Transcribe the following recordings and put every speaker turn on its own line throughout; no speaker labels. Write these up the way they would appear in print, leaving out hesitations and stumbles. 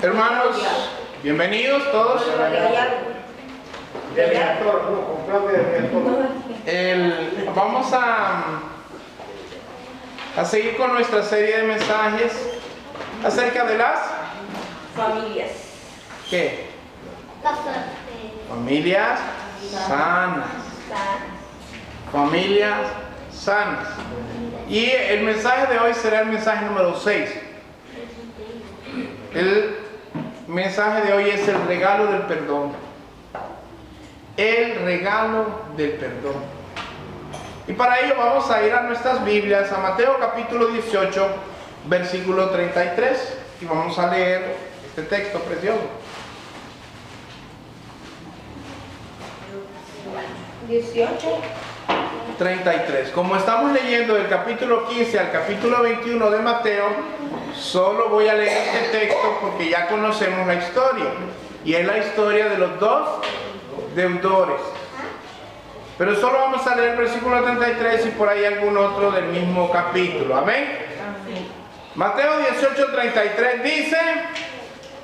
Hermanos, bienvenidos todos. Vamos a seguir con nuestra serie de mensajes acerca de las
familias.
¿Qué? Familias sanas. Familias sanas. Y el mensaje de hoy será el mensaje número 6. El mensaje de hoy es el regalo del perdón. El regalo del perdón. Y para ello vamos a ir a nuestras Biblias, a Mateo capítulo 18, versículo 33. Y vamos a leer este texto precioso. 33. Como estamos leyendo del capítulo 15 al capítulo 21 de Mateo, solo voy a leer este texto porque ya conocemos la historia. Y es la historia de los dos deudores. Pero solo vamos a leer el versículo 33 y por ahí algún otro del mismo capítulo. Amén. Mateo 18:33 dice: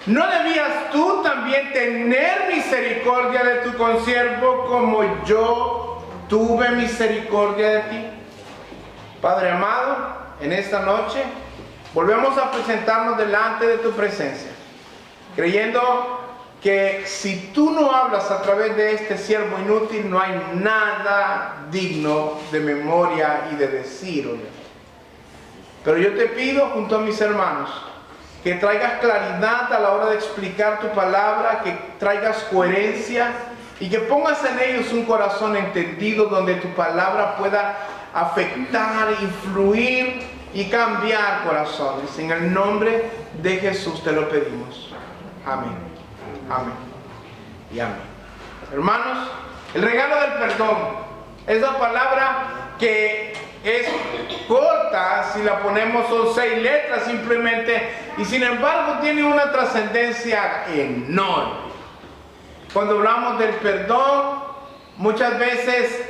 ¿no debías tú también tener misericordia de tu consiervo como yo tuve misericordia de ti? Padre amado, en esta noche volvemos a presentarnos delante de tu presencia, creyendo que si tú no hablas a través de este siervo inútil, no hay nada digno de memoria y de decir hoy. Pero yo te pido junto a mis hermanos que traigas claridad a la hora de explicar tu palabra, que traigas coherencia y que pongas en ellos un corazón entendido donde tu palabra pueda afectar, influir y cambiar corazones. En el nombre de Jesús te lo pedimos. Amén. Amén. Y amén. Hermanos, el regalo del perdón es la palabra que es corta, si la ponemos son 6 letras simplemente, y sin embargo tiene una trascendencia enorme. Cuando hablamos del perdón, muchas veces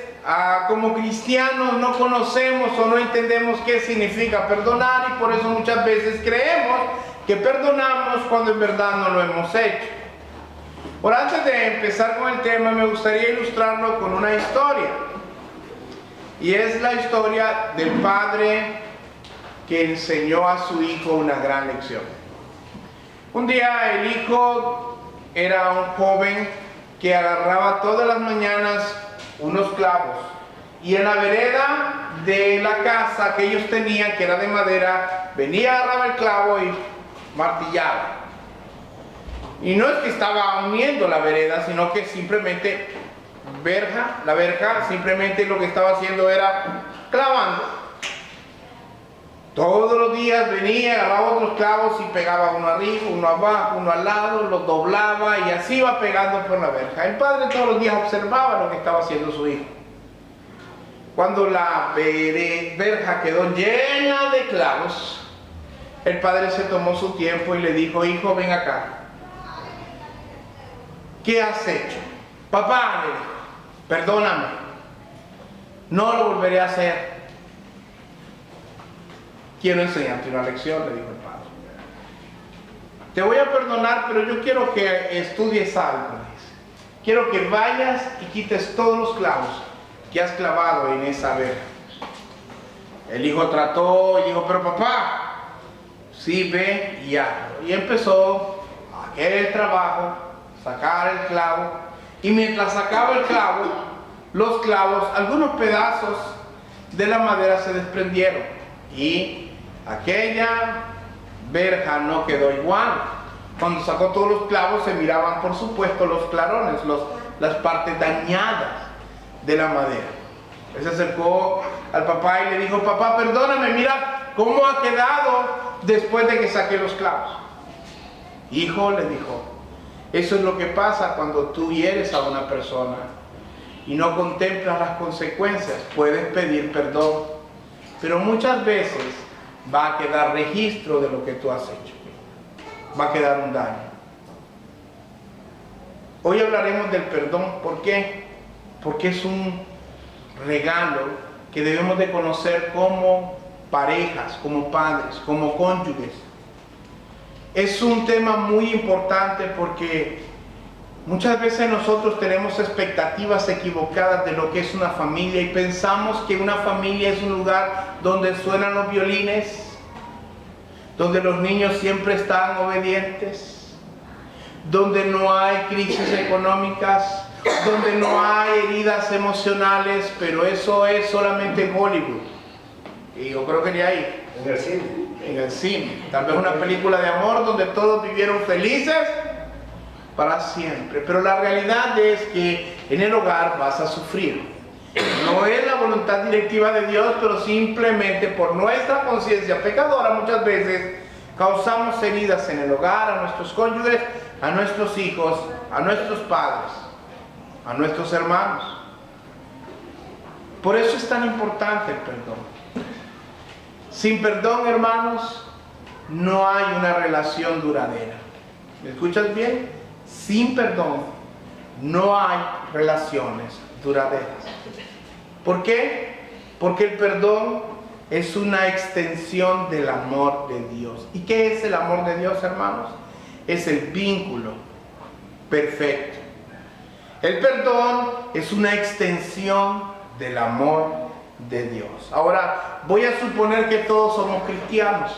como cristianos no conocemos o no entendemos qué significa perdonar, y por eso muchas veces creemos que perdonamos cuando en verdad no lo hemos hecho. Por antes de empezar con el tema, me gustaría ilustrarlo con una historia. Y es la historia del padre que enseñó a su hijo una gran lección. Un día el hijo era un joven que agarraba todas las mañanas unos clavos. Y en la vereda de la casa que ellos tenían, que era de madera, venía, agarraba el clavo y martillaba. Y no es que estaba uniendo la vereda, sino que simplemente la verja, simplemente lo que estaba haciendo era clavando. Todos los días venía, agarraba otros clavos y pegaba uno arriba, uno abajo, uno al lado, los doblaba y así iba pegando por la verja. El padre todos los días observaba lo que estaba haciendo su hijo. Cuando la verja quedó llena de clavos, el padre se tomó su tiempo y le dijo: hijo, ven acá. ¿Qué has hecho? Papá, le dijo, perdóname. No lo volveré a hacer. Quiero enseñarte una lección, le dijo el padre. Te voy a perdonar, pero yo quiero que estudies algo. Quiero que vayas y quites todos los clavos que has clavado en esa verja. El hijo trató y dijo: pero papá, sí, ve y hazlo. Y empezó a hacer el trabajo, sacar el clavo, y mientras sacaba el clavo, los clavos, algunos pedazos de la madera se desprendieron y aquella verja no quedó igual. Cuando sacó todos los clavos se miraban, por supuesto, los clarones, las partes dañadas de la madera. Él se acercó al papá y le dijo: papá, perdóname, mira cómo ha quedado después de que saqué los clavos. Hijo, le dijo, eso es lo que pasa cuando tú hieres a una persona y no contemplas las consecuencias. Puedes pedir perdón, pero muchas veces va a quedar registro de lo que tú has hecho. Va a quedar un daño. Hoy hablaremos del perdón. ¿Por qué? Porque es un regalo que debemos de conocer como parejas, como padres, como cónyuges. es un tema muy importante porque muchas veces nosotros tenemos expectativas equivocadas de lo que es una familia y pensamos que una familia es un lugar donde suenan los violines, donde los niños siempre están obedientes, donde no hay crisis económicas, donde no hay heridas emocionales, pero eso es solamente Hollywood. Y yo creo que ni ahí.
En el cine.
En el cine. Tal vez una película de amor donde todos vivieron felices para siempre. Pero la realidad es que en el hogar vas a sufrir. No es la voluntad directiva de Dios, pero simplemente por nuestra conciencia pecadora muchas veces causamos heridas en el hogar, a nuestros cónyuges, a nuestros hijos, a nuestros padres, a nuestros hermanos. Por eso es tan importante el perdón. Sin perdón, hermanos, no hay una relación duradera. ¿Me escuchas bien? Sin perdón no hay relaciones duraderas. ¿Por qué? Porque el perdón es una extensión del amor de Dios. ¿Y qué es el amor de Dios, hermanos? Es el vínculo perfecto. El perdón es una extensión del amor de Dios. Ahora, voy a suponer que todos somos cristianos.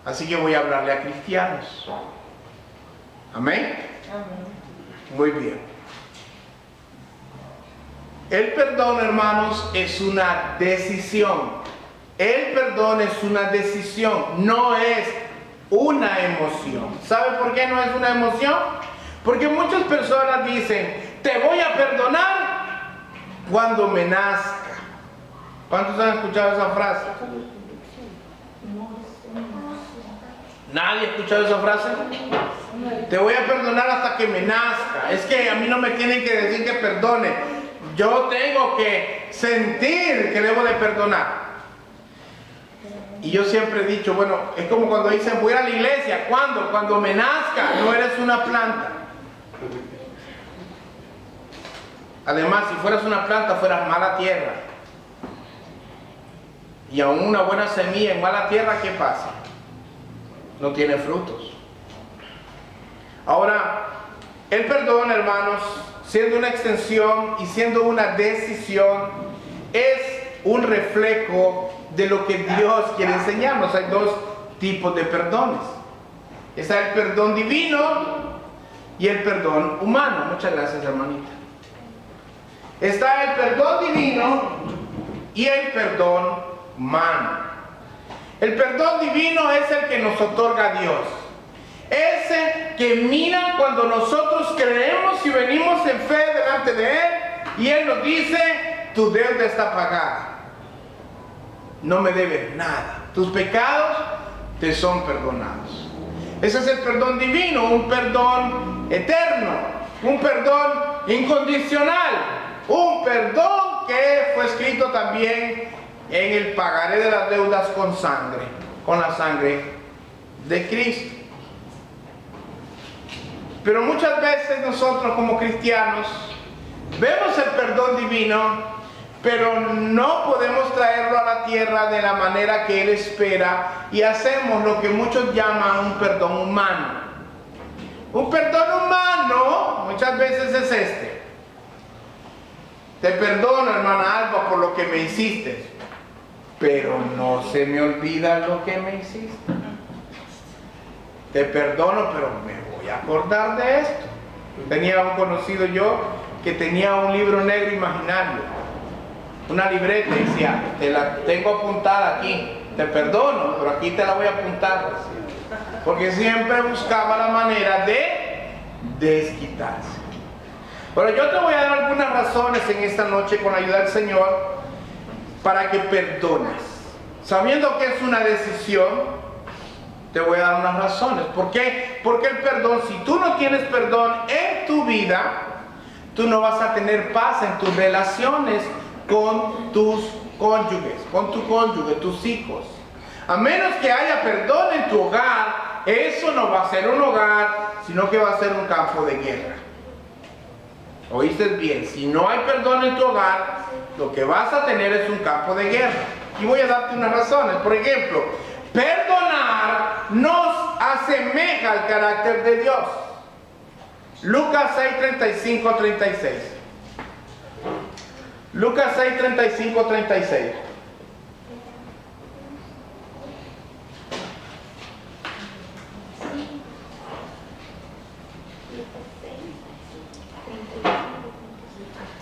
Así que voy a hablarle a cristianos. ¿Amén? Amén. Muy bien. El perdón, hermanos, es una decisión. El perdón es una decisión, no es una emoción. ¿Sabe por qué no es una emoción? Porque muchas personas dicen, te voy a perdonar cuando me nazca. ¿Cuántos han escuchado esa frase? ¿Nadie ha escuchado esa frase? Te voy a perdonar hasta que me nazca. Es que a mí no me tienen que decir que perdone. Yo tengo que sentir que debo de perdonar. Y yo siempre he dicho, bueno, es como cuando dicen voy a la iglesia. ¿Cuándo? Cuando me nazca. No eres una planta. Además, si fueras una planta, fueras mala tierra. Y aún una buena semilla en mala tierra, ¿qué pasa? No tiene frutos. Ahora, el perdón, hermanos, siendo una extensión y siendo una decisión, es un reflejo de lo que Dios quiere enseñarnos. Hay dos tipos de perdones. Está el perdón divino y el perdón humano. Muchas gracias, hermanita. Está el perdón divino y el perdón humano. El perdón divino es el que nos otorga Dios. Ese que mira cuando nosotros creemos y venimos en fe delante de Él y Él nos dice, tu deuda está pagada. No me debes nada. Tus pecados te son perdonados. Ese es el perdón divino, un perdón eterno, un perdón incondicional, un perdón que fue escrito también en el pagaré de las deudas con sangre, con la sangre de Cristo. Pero muchas veces nosotros como cristianos vemos el perdón divino, pero no podemos traerlo a la tierra de la manera que Él espera y hacemos lo que muchos llaman un perdón humano. Un perdón humano muchas veces es este. Te perdono, hermana Alba, por lo que me hiciste, pero no se me olvida lo que me hiciste. Te perdono, pero me voy a acordar de esto. Tenía un conocido yo que tenía un libro negro imaginario, una libreta, y decía, te la tengo apuntada aquí, te perdono, pero aquí te la voy a apuntar, porque siempre buscaba la manera de desquitarse. Pero yo te voy a dar algunas razones en esta noche con la ayuda del Señor para que perdones. Sabiendo que es una decisión, te voy a dar unas razones. ¿Por qué? Porque el perdón, si tú no tienes perdón en tu vida, tú no vas a tener paz en tus relaciones con tus cónyuges, con tu cónyuge, tus hijos. A menos que haya perdón en tu hogar, eso no va a ser un hogar, sino que va a ser un campo de guerra. ¿Oíste bien? Si no hay perdón en tu hogar, lo que vas a tener es un campo de guerra. Y voy a darte unas razones. Por ejemplo, perdonar nos asemeja al carácter de Dios. Lucas 6, 35, 36. Lucas 6, 35, 36.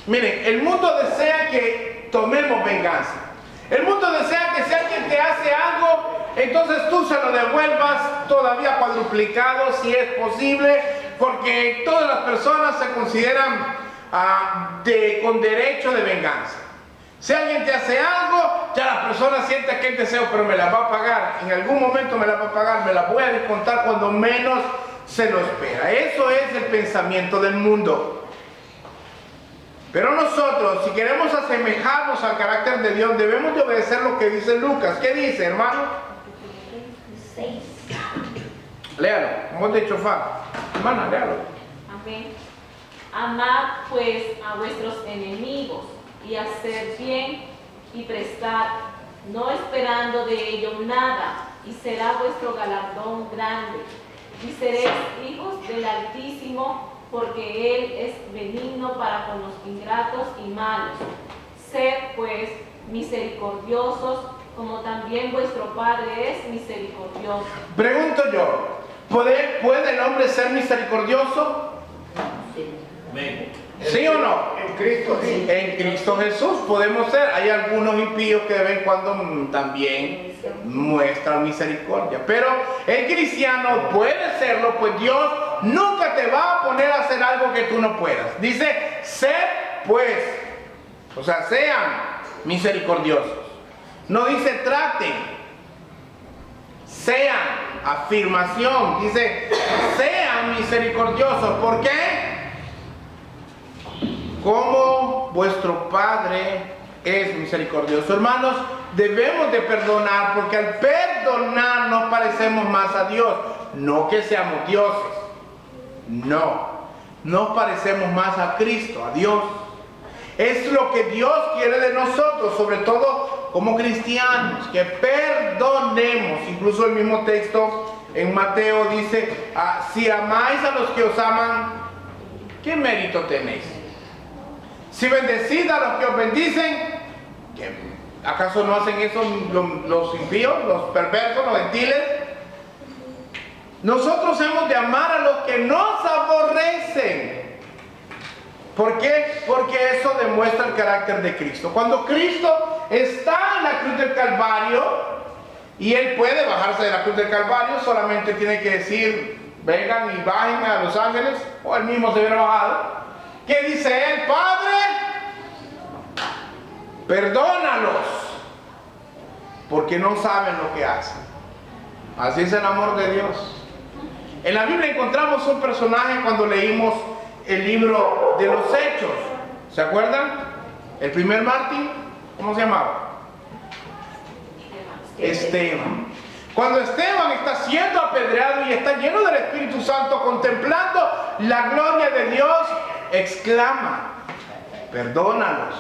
Miren, el mundo desea que tomemos venganza. El mundo desea que si alguien te hace algo, entonces tú se lo devuelvas todavía cuadruplicado si es posible, porque todas las personas se consideran con derecho de venganza. Si alguien te hace algo, ya la persona siente aquel deseo, pero me la va a pagar, en algún momento me la va a pagar, me la voy a descontar cuando menos se lo espera. Eso es el pensamiento del mundo. Pero nosotros, si queremos asemejarnos al carácter de Dios, debemos de obedecer lo que dice Lucas. ¿Qué dice, hermano?
6.
Léalo, como de chofar. Hermana, léalo.
Amén. Amad pues a vuestros enemigos y hacer bien y prestar, no esperando de ello nada, y será vuestro galardón grande. Y seréis hijos del Altísimo, porque Él es benigno para con los ingratos y malos. Sed pues misericordiosos, como también vuestro Padre es misericordioso.
Pregunto yo, ¿puede el hombre ser misericordioso? ¿Sí o no?
En Cristo sí.
En Cristo Jesús podemos ser. Hay algunos impíos que de vez en cuando también muestran misericordia. Pero el cristiano puede serlo, pues Dios nunca te va a poner a hacer algo que tú no puedas. Dice, sed pues, o sea, sean misericordiosos. No dice traten, sean, afirmación. Dice, sean misericordiosos. ¿Por qué? Como vuestro Padre es misericordioso. Hermanos, debemos de perdonar, porque al perdonar nos parecemos más a Dios. No que seamos dioses, no, nos parecemos más a Cristo, a Dios. Es lo que Dios quiere de nosotros, sobre todo como cristianos, que perdonemos. Incluso el mismo texto en Mateo dice, si amáis a los que os aman, ¿qué mérito tenéis? Si bendecid a los que os bendicen, ¿acaso no hacen eso los impíos, los perversos, los gentiles? Nosotros hemos de amar a los que nos aborrecen. ¿Por qué? Porque eso demuestra el carácter de Cristo. Cuando Cristo está en la cruz del Calvario, y Él puede bajarse de la cruz del Calvario, solamente tiene que decir, vengan y bájenme a los ángeles, o Él mismo se hubiera bajado. ¿Qué dice Él? Padre, perdónalos, porque no saben lo que hacen. Así es el amor de Dios. En la Biblia encontramos un personaje cuando leímos el libro de los Hechos. ¿Se acuerdan? El primer mártir, ¿cómo se llamaba? Esteban. Cuando Esteban está siendo apedreado y está lleno del Espíritu Santo, contemplando la gloria de Dios, exclama, perdónalos,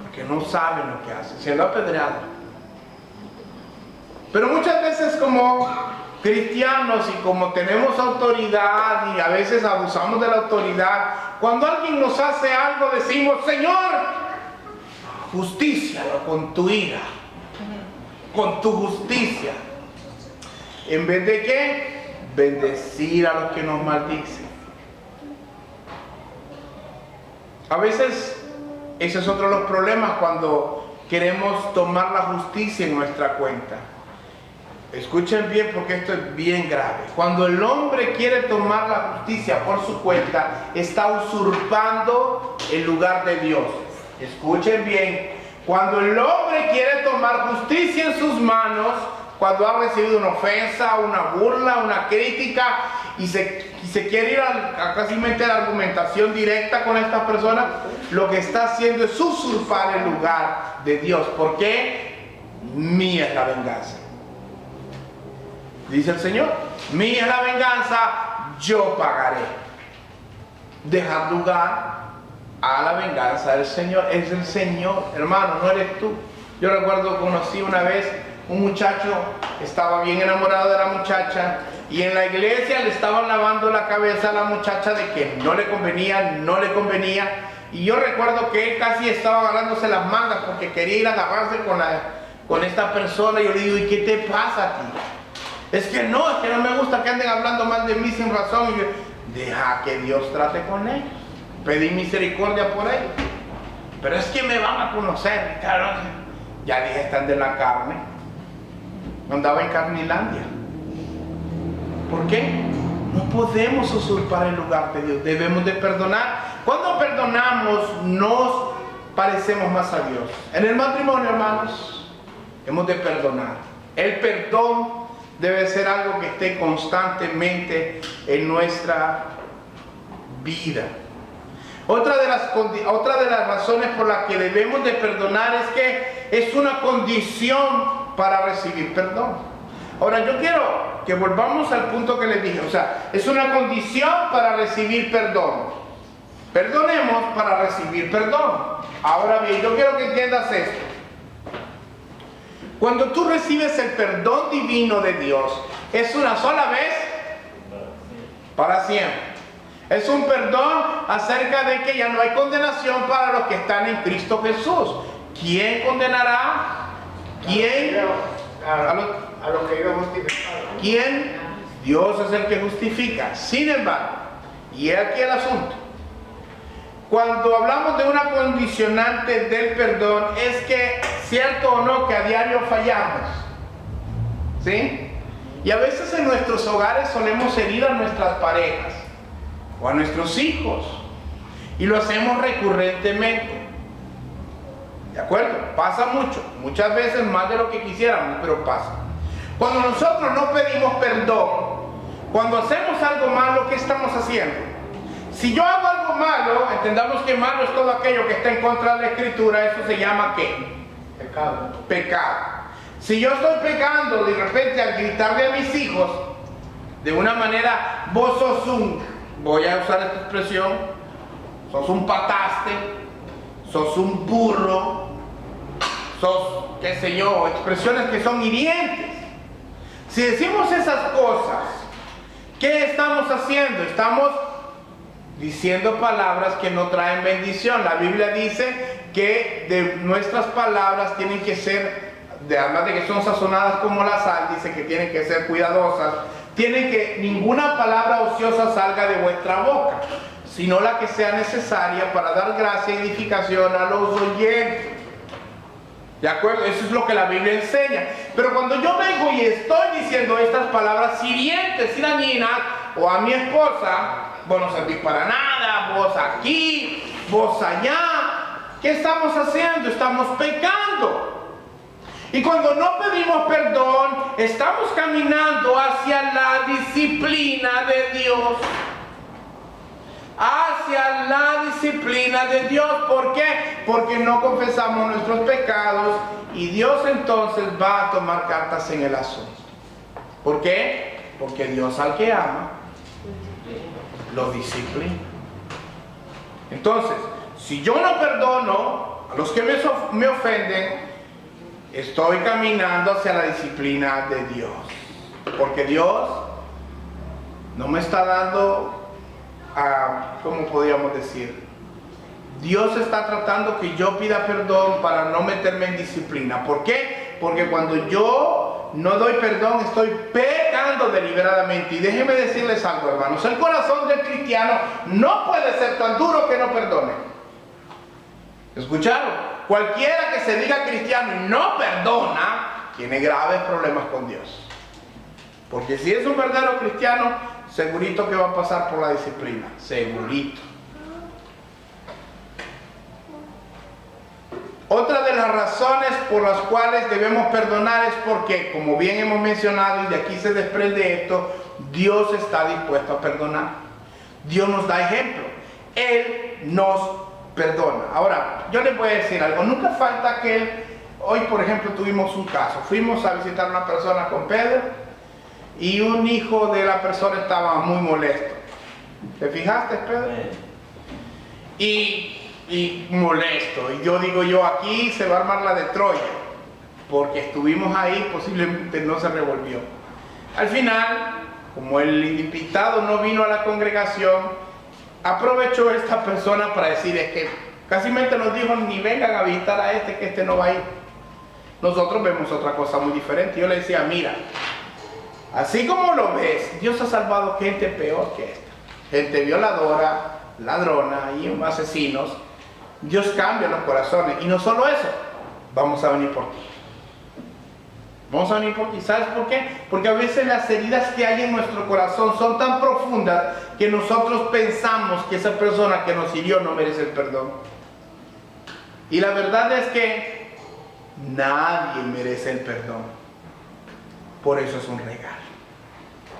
porque no saben lo que hacen, siendo apedreado. Pero muchas veces como cristianos y como tenemos autoridad y a veces abusamos de la autoridad, cuando alguien nos hace algo decimos, Señor, justícialo con tu ira, con tu justicia. En vez de ¿qué? Bendecir a los que nos maldicen. A veces ese es otro de los problemas cuando queremos tomar la justicia en nuestra cuenta. Escuchen bien porque esto es bien grave. Cuando el hombre quiere tomar la justicia por su cuenta, está usurpando el lugar de Dios. Escuchen bien. Cuando el hombre quiere tomar justicia en sus manos, cuando ha recibido una ofensa, una burla, una crítica, y se quiere ir a casi la argumentación directa con esta persona, lo que está haciendo es usurpar el lugar de Dios. ¿Por qué? Mía es la venganza. Dice el Señor, mía es la venganza, yo pagaré. Dejar lugar a la venganza del Señor. Es el Señor, hermano, no eres tú. Yo recuerdo, conocí una vez un muchacho, estaba bien enamorado de la muchacha, Y en la iglesia le estaban lavando la cabeza a la muchacha de que no le convenía, no le convenía. Y yo recuerdo que él casi estaba agarrándose las mangas porque quería ir a agarrarse con esta persona. Y yo le digo, ¿y qué te pasa a ti? Es que no me gusta que anden hablando mal de mí sin razón. Y yo, deja que Dios trate con ellos. Pedí misericordia por ellos. Pero es que me van a conocer. Claro, ya dije, están de la carne. Andaba en Carnilandia. ¿Por qué? No podemos usurpar el lugar de Dios. Debemos de perdonar. Cuando perdonamos, nos parecemos más a Dios. En el matrimonio, hermanos, hemos de perdonar. El perdón debe ser algo que esté constantemente en nuestra vida. Otra de las razones por las que debemos de perdonar es que es una condición para recibir perdón. Ahora yo quiero que volvamos al punto que les dije, o sea, es una condición para recibir perdón. Perdonemos para recibir perdón. Ahora bien, yo quiero que entiendas esto. Cuando tú recibes el perdón divino de Dios, ¿es una sola vez? Para siempre. Es un perdón acerca de que ya no hay condenación para los que están en Cristo Jesús. ¿Quién condenará? ¿Quién? A los que iban a justificar. ¿Quién? Dios es el que justifica. Sin embargo, y he aquí el asunto. Cuando hablamos de una condicionante del perdón, es que, cierto o no, que a diario fallamos. ¿Sí? Y a veces en nuestros hogares solemos herir a nuestras parejas o a nuestros hijos. Y lo hacemos recurrentemente. ¿De acuerdo? Pasa mucho. Muchas veces más de lo que quisiéramos, pero pasa. Cuando nosotros no pedimos perdón, cuando hacemos algo malo, ¿qué estamos haciendo? Si yo hago algo malo, entendamos que malo es todo aquello que está en contra de la Escritura. Eso se llama ¿qué? Pecado. Pecado. Si yo estoy pecando de repente al gritarle a mis hijos de una manera, vos sos voy a usar esta expresión, sos un pataste, sos un burro, sos, qué sé yo, expresiones que son hirientes. Si decimos esas cosas, ¿qué estamos haciendo? Estamos diciendo palabras que no traen bendición. La Biblia dice que de nuestras palabras tienen que ser, además de que son sazonadas como la sal, dice que tienen que ser cuidadosas. Tienen que, ninguna palabra ociosa salga de vuestra boca, sino la que sea necesaria para dar gracia y edificación a los oyentes. ¿De acuerdo? Eso es lo que la Biblia enseña. Pero cuando yo vengo y estoy diciendo estas palabras hirientes y dañinas, o a mi esposa, vos no servís para nada, vos aquí, vos allá, ¿qué estamos haciendo? Estamos pecando. Y cuando no pedimos perdón, estamos caminando hacia la disciplina de Dios. Hacia la disciplina de Dios. ¿Por qué? Porque no confesamos nuestros pecados y Dios entonces va a tomar cartas en el asunto. ¿Por qué? Porque Dios al que ama lo disciplina. Entonces, si yo no perdono a los que me ofenden, estoy caminando hacia la disciplina de Dios. Porque Dios no me está dando, ¿cómo podríamos decir? Dios está tratando que yo pida perdón para no meterme en disciplina. ¿Por qué? Porque cuando yo no doy perdón, estoy pecando deliberadamente. Y déjenme decirles algo, hermanos. El corazón del cristiano no puede ser tan duro que no perdone. ¿Escucharon? Cualquiera que se diga cristiano y no perdona, tiene graves problemas con Dios. Porque si es un verdadero cristiano, segurito que va a pasar por la disciplina. Segurito. Otra de las razones por las cuales debemos perdonar es porque, como bien hemos mencionado, y de aquí se desprende esto, Dios está dispuesto a perdonar. Dios nos da ejemplo. Él nos perdona. Ahora, yo les voy a decir algo. Nunca falta que hoy, por ejemplo, tuvimos un caso. Fuimos a visitar a una persona con Pedro y un hijo de la persona estaba muy molesto. ¿Te fijaste, Pedro? Y molesto. Y yo digo, aquí se va a armar la de Troya, porque estuvimos ahí, posiblemente no se revolvió. Al final, como el invitado no vino a la congregación, aprovechó esta persona para decir, es que casi nos dijo, ni vengan a visitar a este, que este no va a ir. Nosotros vemos otra cosa muy diferente. Yo le decía, mira, así como lo ves, Dios ha salvado gente peor que esta. Gente violadora, ladrona y asesinos. Dios cambia los corazones. Y no solo eso, vamos a venir por ti. Vamos a venir por ti. ¿Sabes por qué? Porque a veces las heridas que hay en nuestro corazón son tan profundas que nosotros pensamos que esa persona que nos hirió no merece el perdón. Y la verdad es que nadie merece el perdón. Por eso es un regalo.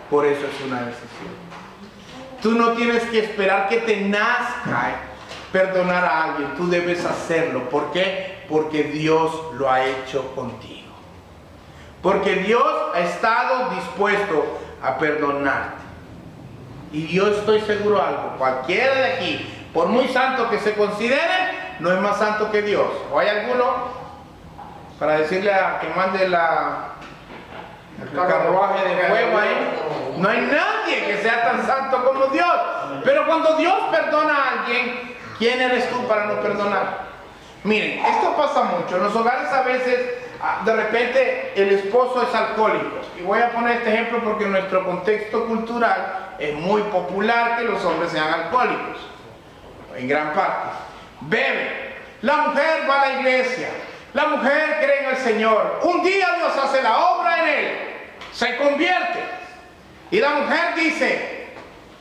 Por eso es una decisión. Tú no tienes que esperar que te nazca perdonar a alguien. Tú debes hacerlo. ¿Por qué? Porque Dios lo ha hecho contigo. Porque Dios ha estado dispuesto a perdonarte. Y yo estoy seguro de algo. Cualquiera de aquí, por muy santo que se considere, no es más santo que Dios. ¿O hay alguno para decirle a que mande el carruaje de fuego ahí? No hay nadie que sea tan santo como Dios. Pero cuando Dios perdona a alguien, ¿quién eres tú para no perdonar? Miren, esto pasa mucho. En los hogares a veces, de repente, el esposo es alcohólico. Y voy a poner este ejemplo porque en nuestro contexto cultural es muy popular que los hombres sean alcohólicos. En gran parte. Bebe. La mujer va a la iglesia. La mujer cree en el Señor. Un día Dios hace la obra en él. Se convierte. Y la mujer dice,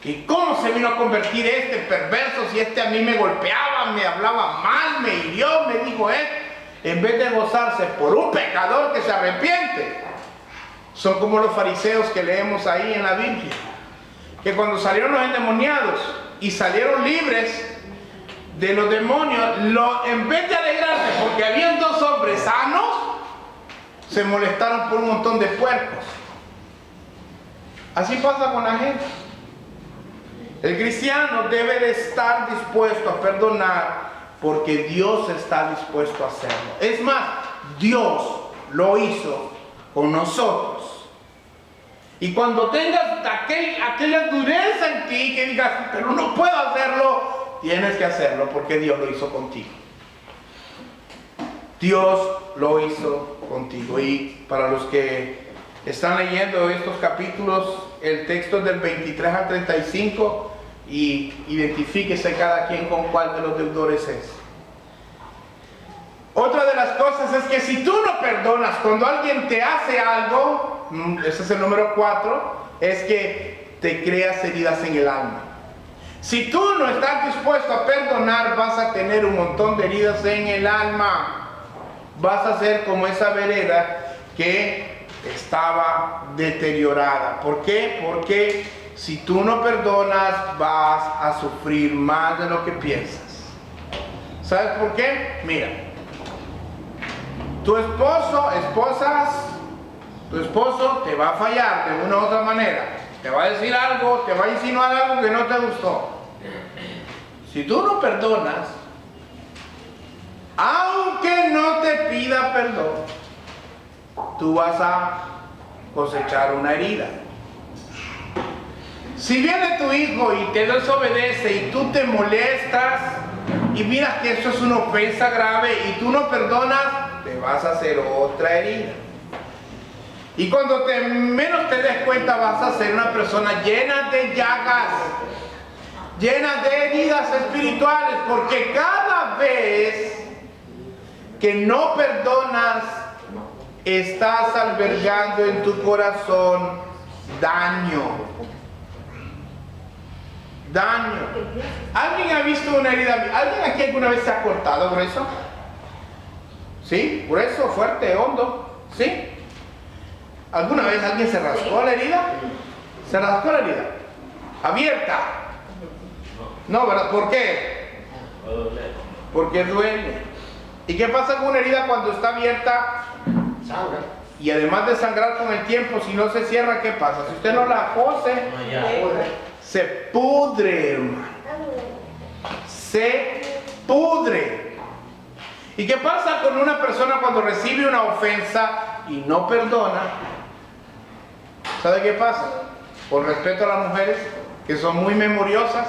¿y cómo se vino a convertir este perverso si este a mí me golpeaba, me hablaba mal, me hirió, me dijo esto? En vez de gozarse por un pecador que se arrepiente, son como los fariseos que leemos ahí en la Biblia, que cuando salieron los endemoniados y salieron libres de los demonios, en vez de alegrarse porque habían dos hombres sanos, se molestaron por un montón de puercos. Así pasa con la gente. El cristiano debe de estar dispuesto a perdonar porque Dios está dispuesto a hacerlo. Es más, Dios lo hizo con nosotros. Y cuando tengas aquella dureza en ti que digas, pero no puedo hacerlo, tienes que hacerlo porque Dios lo hizo contigo. Dios lo hizo contigo. Y para los que están leyendo estos capítulos, el texto es del 23 al 35, y identifíquese cada quien con cuál de los deudores es. Otra de las cosas es que si tú no perdonas cuando alguien te hace algo, ese es el número 4, es que te creas heridas en el alma. Si tú no estás dispuesto a perdonar, vas a tener un montón de heridas en el alma. Vas a ser como esa vereda que estaba deteriorada. ¿Por qué? Porque si tú no perdonas, vas a sufrir más de lo que piensas. ¿Sabes por qué? Mira, tu esposo te va a fallar de una u otra manera. Te va a decir algo, te va a insinuar algo que no te gustó. Si tú no perdonas, aunque no te pida perdón, tú vas a cosechar una herida. Si viene tu hijo y te desobedece y tú te molestas y miras que eso es una ofensa grave y tú no perdonas, te vas a hacer otra herida. Y cuando menos te des cuenta, vas a ser una persona llena de llagas, llena de heridas espirituales, porque cada vez que no perdonas, estás albergando en tu corazón daño. ¿Alguien ha visto una herida? ¿Alguien aquí alguna vez se ha cortado grueso? ¿Sí? ¿Grueso, fuerte, hondo? ¿Sí? ¿Alguna vez alguien se rascó la herida? ¿Se rascó la herida? ¿Abierta? No, ¿verdad? ¿Por qué? Porque duele. ¿Y qué pasa con una herida cuando está abierta? Sangra. Y además de sangrar con el tiempo, si no se cierra, ¿qué pasa? Si usted no la cose, se pudre, hermano. Se pudre. ¿Y qué pasa con una persona cuando recibe una ofensa y no perdona? ¿Sabe qué pasa? por respeto a las mujeres, que son muy memoriosas,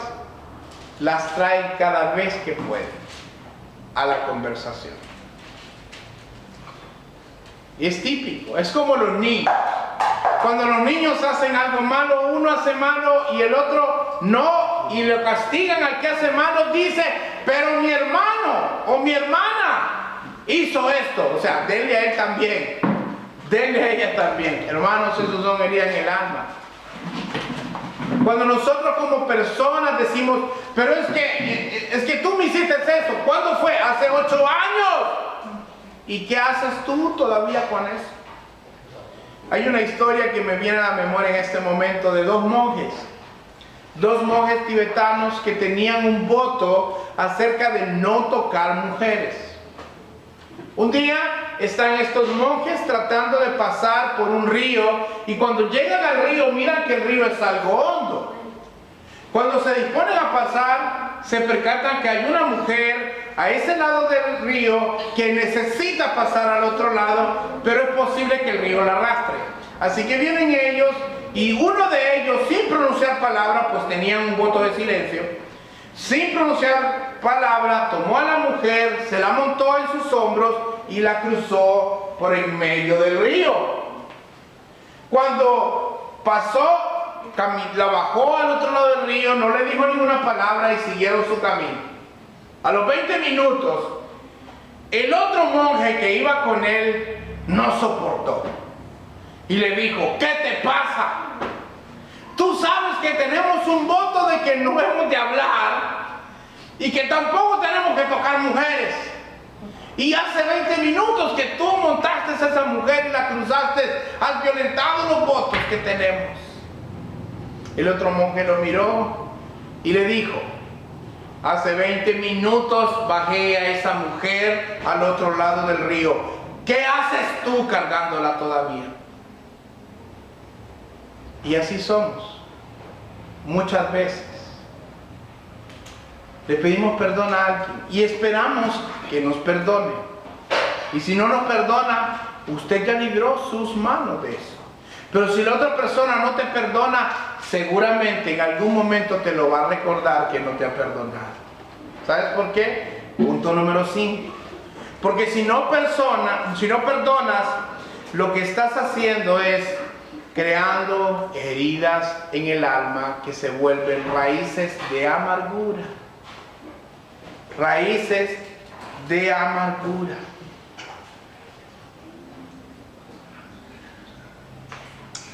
las traen cada vez que pueden a la conversación. Y es típico, es como los niños. Cuando los niños hacen algo malo, uno hace malo y el otro no, y lo castigan al que hace malo, dice, pero mi hermano o mi hermana hizo esto. O sea, denle a él también, denle a ella también. Hermanos, esos son heridas en el alma. Cuando nosotros como personas decimos, pero es que tú me hiciste eso. ¿Cuándo fue? Hace 8 años. ¿Y qué haces tú todavía con eso? Hay una historia que me viene a la memoria en este momento de dos monjes tibetanos que tenían un voto acerca de no tocar mujeres. Un día están estos monjes tratando de pasar por un río y cuando llegan al río miran que el río es algo hondo. Cuando se disponen a pasar, se percatan que hay una mujer a ese lado del río que necesita pasar al otro lado, pero es posible que el río la arrastre. Así que vienen ellos y uno de ellos, sin pronunciar palabra, pues tenían un voto de silencio, sin pronunciar palabra, tomó a la mujer, se la montó en sus hombros y la cruzó por el medio del río. Cuando pasó, la bajó al otro lado del río, no le dijo ninguna palabra y siguieron su camino. A los 20 minutos, el otro monje que iba con él no soportó y le dijo, ¿qué te pasa? Tú sabes que tenemos un voto de que no hemos de hablar y que tampoco tenemos que tocar mujeres. Y hace 20 minutos que tú montaste a esa mujer y la cruzaste, has violentado los votos que tenemos. El otro monje lo miró y le dijo, hace 20 minutos bajé a esa mujer al otro lado del río. ¿Qué haces tú cargándola todavía? Y así somos. Muchas veces le pedimos perdón a alguien y esperamos que nos perdone. Y si no nos perdona, usted ya libró sus manos de eso. Pero si la otra persona no te perdona, seguramente en algún momento te lo va a recordar que no te ha perdonado. ¿Sabes por qué? Punto número 5. Porque si no perdonas, lo que estás haciendo es creando heridas en el alma que se vuelven raíces de amargura. Raíces de amargura.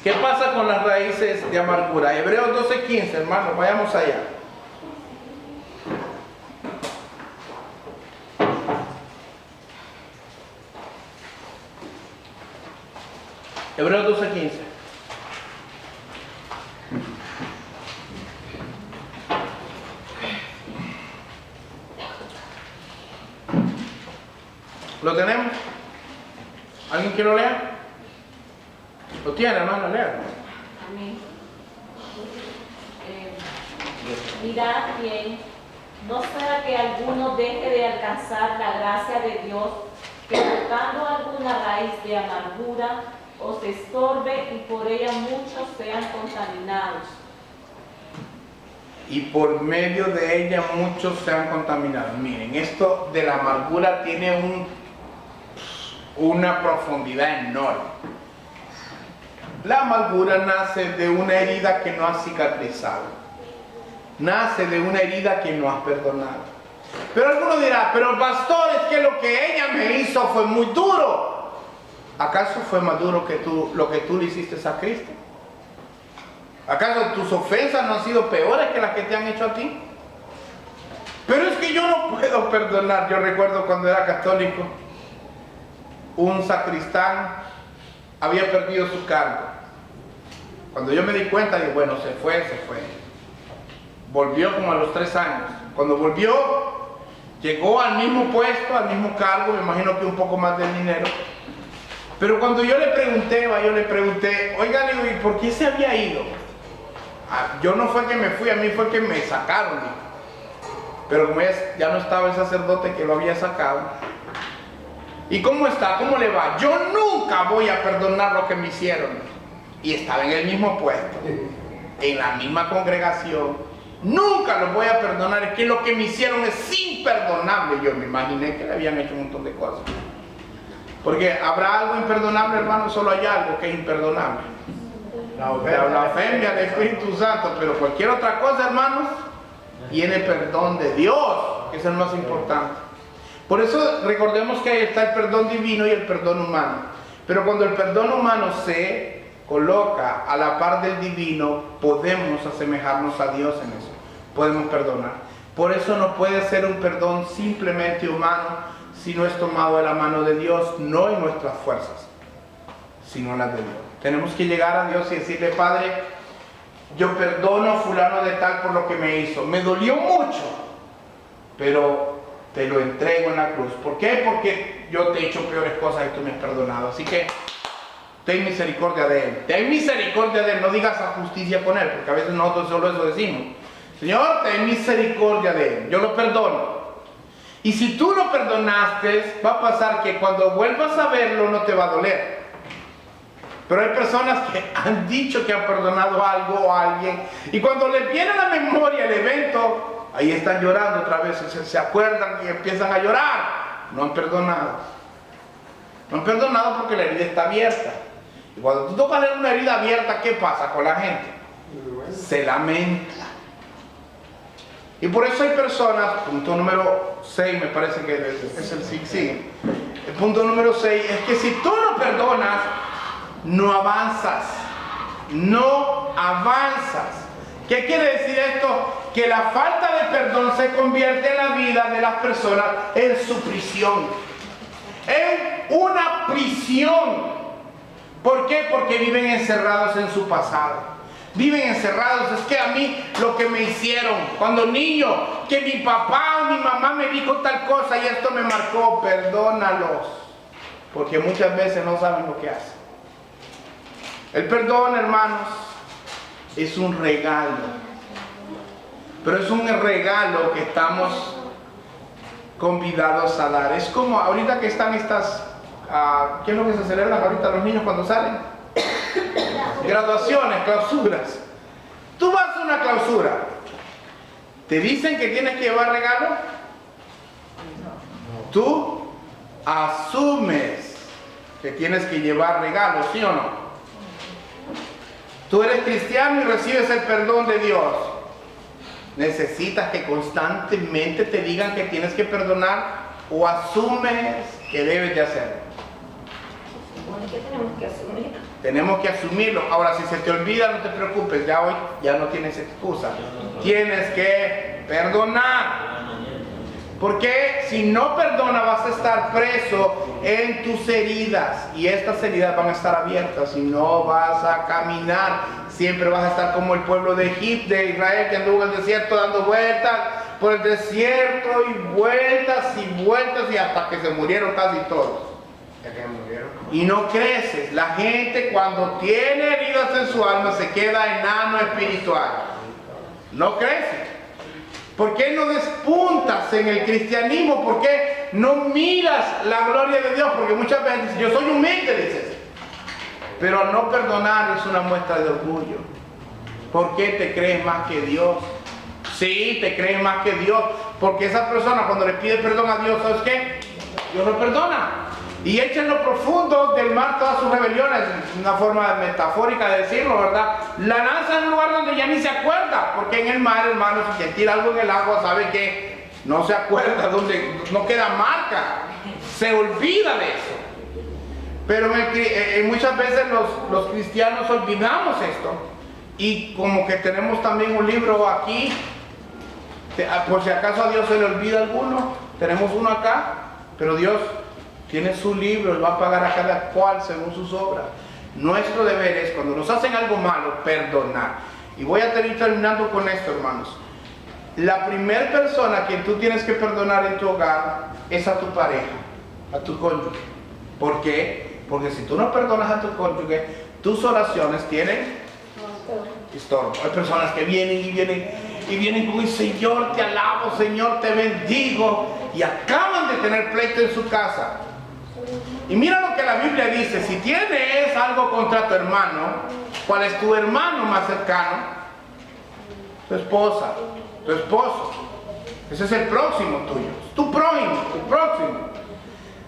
¿Qué pasa con las raíces de amargura? Hebreos 12:15, hermanos, vayamos allá. Hebreos 12:15. ¿Lo tenemos? ¿Alguien que lo lea? ¿Lo tiene, hermano? Lea.
Amén. Mirad bien, no sea que alguno deje de alcanzar la gracia de Dios, que buscando alguna raíz de amargura os estorbe y por ella muchos sean contaminados.
Y por medio de ella muchos sean contaminados. Miren, esto de la amargura tiene una profundidad enorme. La amargura nace de una herida que no has cicatrizado. Nace de una herida que no has perdonado. Pero alguno dirá, pero pastor, es que lo que ella me hizo fue muy duro. ¿Acaso fue más duro que lo que tú le hiciste a Cristo? ¿Acaso tus ofensas no han sido peores que las que te han hecho a ti? Pero es que yo no puedo perdonar. Yo recuerdo cuando era católico, un sacristán había perdido su cargo. Cuando yo me di cuenta, dije, bueno, se fue. Volvió como a los 3 años. Cuando volvió, llegó al mismo puesto, al mismo cargo, me imagino que un poco más de dinero. Pero cuando yo le pregunté, oiga, le digo, ¿y por qué se había ido? Yo no fue que me fui, a mí fue que me sacaron. Digo. Pero como ya no estaba el sacerdote que lo había sacado. ¿Y cómo está? ¿Cómo le va? Yo nunca voy a perdonar lo que me hicieron. Y estaba en el mismo puesto. en la misma congregación, nunca los voy a perdonar. Es que lo que me hicieron es imperdonable. Yo me imaginé que le habían hecho un montón de cosas. Porque habrá algo imperdonable, hermano, solo hay algo que es imperdonable. La blasfemia del Espíritu Santo, pero cualquier otra cosa, hermanos, tiene perdón de Dios, que es el más importante. Por eso recordemos que ahí está el perdón divino y el perdón humano. Pero cuando el perdón humano se coloca a la par del divino, podemos asemejarnos a Dios en eso. Podemos perdonar. Por eso no puede ser un perdón simplemente humano, si no es tomado de la mano de Dios, no en nuestras fuerzas, sino en las de Dios. Tenemos que llegar a Dios y decirle: Padre, yo perdono a fulano de tal por lo que me hizo. Me dolió mucho, pero te lo entrego en la cruz. ¿Por qué? Porque yo te he hecho peores cosas y tú me has perdonado. Así que ten misericordia de él. Ten misericordia de él. No digas a justicia con él, porque a veces nosotros solo eso decimos. Señor, ten misericordia de él. Yo lo perdono. Y si tú lo perdonaste, va a pasar que cuando vuelvas a verlo no te va a doler. Pero hay personas que han dicho que han perdonado algo o a alguien, y cuando les viene a la memoria el evento, ahí están llorando otra vez, se acuerdan y empiezan a llorar. No han perdonado. No han perdonado porque la herida está abierta. Y cuando tú tocas una herida abierta, ¿qué pasa con la gente? Se lamenta. Y por eso hay personas, punto número 6, me parece que es el 6, sí. El punto número 6 es que si tú no perdonas, no avanzas. No avanzas. ¿Qué quiere decir esto? Que la falta de perdón se convierte en la vida de las personas en su prisión. En una prisión. ¿Por qué? Porque viven encerrados en su pasado. Viven encerrados. Es que a mí lo que me hicieron cuando niño, que mi papá o mi mamá me dijo tal cosa y esto me marcó. Perdónalos, porque muchas veces no saben lo que hacen. El perdón, hermanos, es un regalo, pero es un regalo que estamos convidados a dar. Es como ahorita que están estas ¿qué es lo que se celebran ahorita los niños cuando salen? Graduaciones, clausuras. Tú vas a una clausura, ¿te dicen que tienes que llevar regalo? Tú asumes que tienes que llevar regalo, ¿sí o no? Tú eres cristiano y recibes el perdón de Dios. ¿Necesitas que constantemente te digan que tienes que perdonar o asumes que debes de hacerlo?
Que tenemos que asumir.
Tenemos que asumirlo. Ahora, si se te olvida, no te preocupes, ya hoy ya no tienes excusa. Tienes que perdonar. Porque si no perdonas, vas a estar preso en tus heridas. Y estas heridas van a estar abiertas y no vas a caminar. Siempre vas a estar como el pueblo de Egipto, de Israel, que anduvo en el desierto dando vueltas por el desierto y vueltas y hasta que se murieron casi todos. Y no creces. La gente cuando tiene heridas en su alma se queda enano espiritual. No crece. ¿Por qué no despuntas en el cristianismo? ¿Por qué no miras la gloria de Dios? Porque muchas veces dices, yo soy humilde, dices. Pero al no perdonar es una muestra de orgullo. ¿Por qué te crees más que Dios? Sí, te crees más que Dios. Porque esa persona cuando le pide perdón a Dios, ¿sabes qué? Dios lo perdona. Y echa en lo profundo del mar todas sus rebeliones. Una forma metafórica de decirlo, ¿verdad? La lanza en un lugar donde ya ni se acuerda. Porque en el mar, hermano, si se tira algo en el agua, sabe que no se acuerda, donde no queda marca. Se olvida de eso. Pero muchas veces los cristianos olvidamos esto. Y como que tenemos también un libro aquí. Por si acaso a Dios se le olvida alguno. Tenemos uno acá. Pero Dios tiene su libro, Él va a pagar a cada cual según sus obras. Nuestro deber es, cuando nos hacen algo malo, perdonar. Y voy a ir terminando con esto, hermanos. La primera persona a quien tú tienes que perdonar en tu hogar es a tu pareja, a tu cónyuge. ¿Por qué? Porque si tú no perdonas a tu cónyuge, tus oraciones tienen estorbo. Hay personas que vienen como, Señor, te alabo, Señor, te bendigo, y acaban de tener pleito en su casa. Y mira lo que la Biblia dice: si tienes algo contra tu hermano, ¿cuál es tu hermano más cercano? tu esposa, tu esposo. Ese es el próximo tuyo, tu prójimo, tu próximo.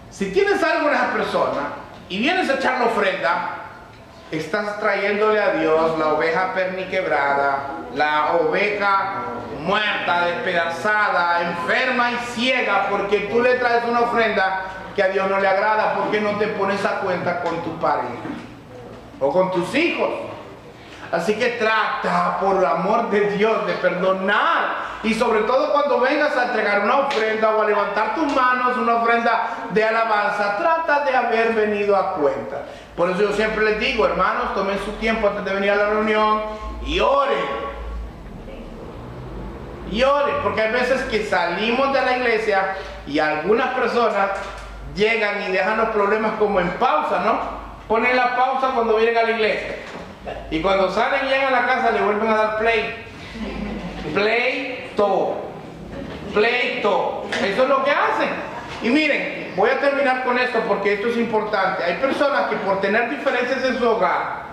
Si tienes algo en esa persona y vienes a echar la ofrenda, estás trayéndole a Dios la oveja perniquebrada, la oveja muerta, despedazada, enferma y ciega, porque tú le traes una ofrenda que a Dios no le agrada, porque no te pones a cuenta con tu pareja o con tus hijos. Así que trata, por el amor de Dios, de perdonar. Y sobre todo cuando vengas a entregar una ofrenda o a levantar tus manos, una ofrenda de alabanza, trata de haber venido a cuenta. Por eso yo siempre les digo, hermanos, tomen su tiempo antes de venir a la reunión y oren. Y oren, porque hay veces que salimos de la iglesia y algunas personas llegan y dejan los problemas como en pausa, ¿no? Ponen la pausa cuando vienen a la iglesia. Y cuando salen y llegan a la casa le vuelven a dar play. Pleito. Eso es lo que hacen. Y miren, voy a terminar con esto porque esto es importante. Hay personas que por tener diferencias en su hogar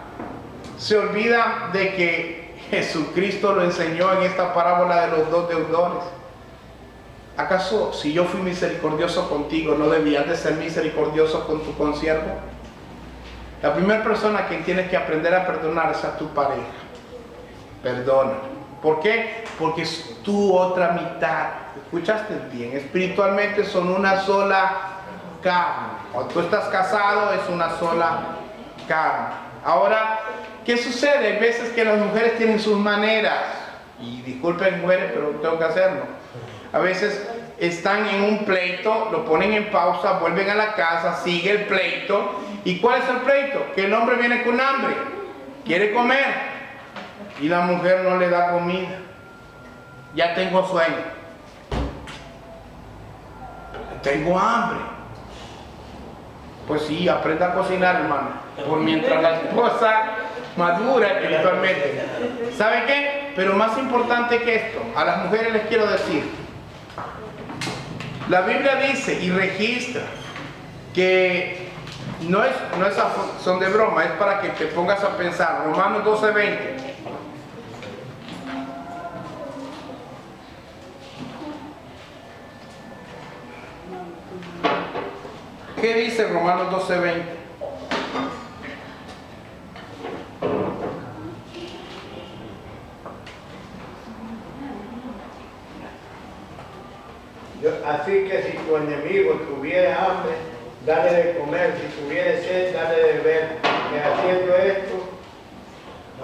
se olvidan de que Jesucristo lo enseñó en esta parábola de los dos deudores. ¿Acaso si yo fui misericordioso contigo, no debías de ser misericordioso con tu consiervo? La primera persona que tienes que aprender a perdonar es a tu pareja. Perdona. ¿Por qué? Porque es tu otra mitad. ¿Escuchaste bien? Espiritualmente son una sola carne. Cuando tú estás casado es una sola carne. Ahora, ¿qué sucede? Hay veces que las mujeres tienen sus maneras. Y disculpen mujeres, pero tengo que hacerlo. A veces están en un pleito, lo ponen en pausa, vuelven a la casa, sigue el pleito. ¿Y cuál es el pleito? Que el hombre viene con hambre, quiere comer y la mujer no le da comida. Ya tengo sueño, tengo hambre. Pues sí, aprenda a cocinar, hermano, por mientras la esposa madura espiritualmente. ¿Sabe qué? Pero más importante que esto, a las mujeres les quiero decir, la Biblia dice y registra que no es son de broma, es para que te pongas a pensar. Romanos 12:20. ¿Qué dice Romanos 12:20?
Así que si tu enemigo tuviere hambre, dale de comer; si tuviere sed, dale de beber. Que haciendo esto,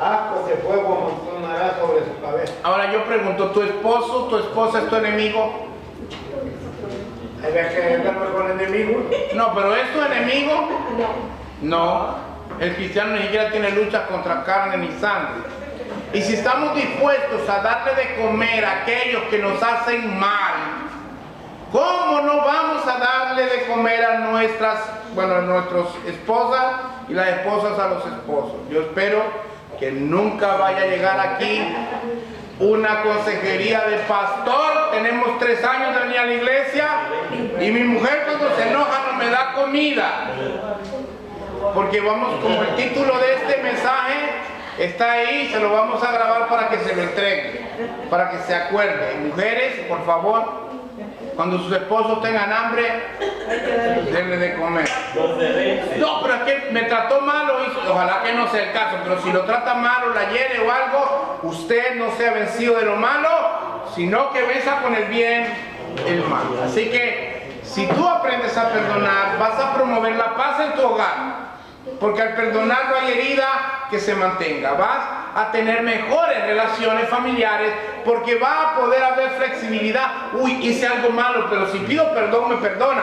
ascuas de fuego amontonará sobre su cabeza.
Ahora yo pregunto, ¿tu esposo, tu esposa es tu enemigo?
¿Hay que hablar con el enemigo?
No, pero ¿es tu enemigo? No. El cristiano ni siquiera tiene lucha contra carne ni sangre. Y si estamos dispuestos a darle de comer a aquellos que nos hacen mal, ¿cómo no vamos a darle de comer a nuestras esposas y las esposas a los esposos? Yo espero que nunca vaya a llegar aquí una consejería de pastor. Tenemos 3 años de venir a la iglesia y mi mujer cuando se enoja no me da comida. Porque vamos, como el título de este mensaje está ahí, se lo vamos a grabar para que se lo entregue, para que se acuerde. Mujeres, por favor, cuando sus esposos tengan hambre, denle de comer. No, pero es que me trató mal, ojalá que no sea el caso, pero si lo trata mal o la hiere o algo, usted no sea vencido de lo malo, sino que venza con el bien el mal. Así que si tú aprendes a perdonar, vas a promover la paz en tu hogar, porque al perdonar no hay herida que se mantenga. Vas a tener mejores relaciones familiares, porque va a poder haber flexibilidad. Uy, hice algo malo, pero si pido perdón me perdona.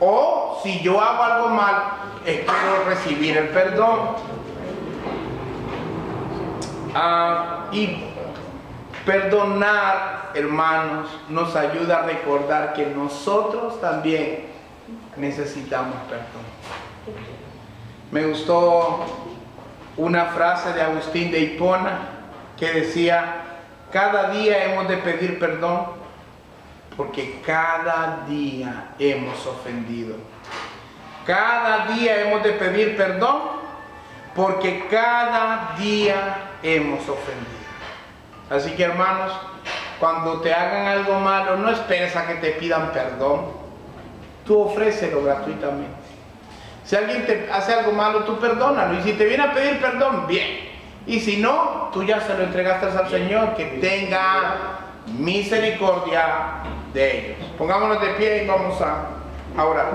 O si yo hago algo mal, espero recibir el perdón. Y perdonar, hermanos, nos ayuda a recordar que nosotros también necesitamos perdón. Me gustó una frase de Agustín de Hipona que decía: cada día hemos de pedir perdón porque cada día hemos ofendido. Cada día hemos de pedir perdón porque cada día hemos ofendido. Así que hermanos, cuando te hagan algo malo, no esperes a que te pidan perdón. Tú ofrécelo gratuitamente. Si alguien te hace algo malo, tú perdónalo. Y si te viene a pedir perdón, bien. Y si no, tú ya se lo entregaste al Señor, que tenga misericordia de ellos. Pongámonos de pie y vamos a orar.